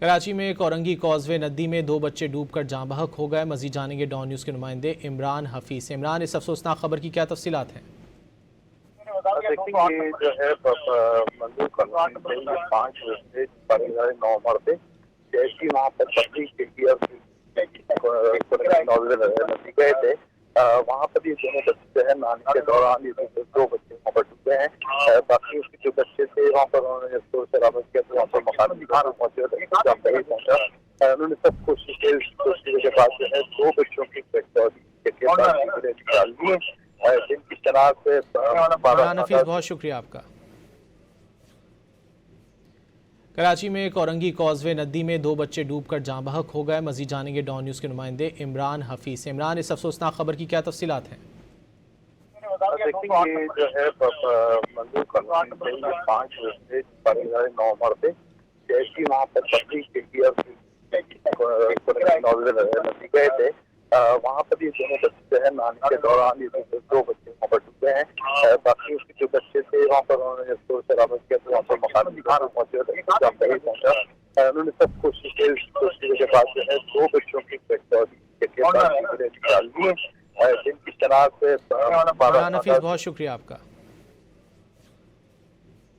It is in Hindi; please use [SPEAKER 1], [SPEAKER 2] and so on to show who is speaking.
[SPEAKER 1] कराची में कोरंगी कॉजवे नदी में 2 बच्चे डूबकर जाँ बहक हो गए। मजीद जानेंगे डॉन न्यूज़ के नुमाइंदे इमरान हफीज। इमरान, इस अफसोसनाक खबर की क्या तफसीलात हैं?
[SPEAKER 2] देखिए, ये जो है मंदिर कॉलोनी से ये 5 बजे पड़े गए 9 मरते जैसी वहाँ पर बकरी खेती और नदी गए थे। वहाँ पर ये दोनों बच्चे जो है नहाने के दौरान ये 2 बच्चे वहाँ पर डूबे हैं। बाकी उसके जो बच्चे थे वहाँ पर उन्होंने शोर शराबा किया तो वहाँ पर मकान पहुंचे थे। उन्होंने सब कोशिश के बाद जो है 2 बच्चों की निकाल दी। जिनकी शनाख्त से
[SPEAKER 1] इमरान हफीज, बहुत शुक्रिया आपका। कराची में कोरंगी कॉजवे नदी में 2 बच्चे डूबकर जाँ बहक हो गए। मजीद जानेंगे डॉन न्यूज़ के नुमाइंदे इमरान हफीज। इमरान, इस अफसोसनाक खबर की क्या तफसीलात हैं?
[SPEAKER 2] देखिए, ये जो है मंदिर कॉलोनी से ये 5 बजे पड़े गए 9 मरते जैसी वहाँ पर बकरी खेती और नदी गए थे। वहाँ पर ये दोनों बच्चे जो है नहाने के दौरान ये 2 बच्चे वहाँ पर डूबे हैं। बाकी उसके जो बच्चे थे वहाँ पर उन्होंने शोर शराबा किया तो वहाँ पर मकान पहुंचे थे। उन्होंने सब कोशिश के बाद जो है 2 बच्चों की निकाल दी। जिनकी शनाख्त से
[SPEAKER 1] इमरान हफीज, बहुत शुक्रिया आपका।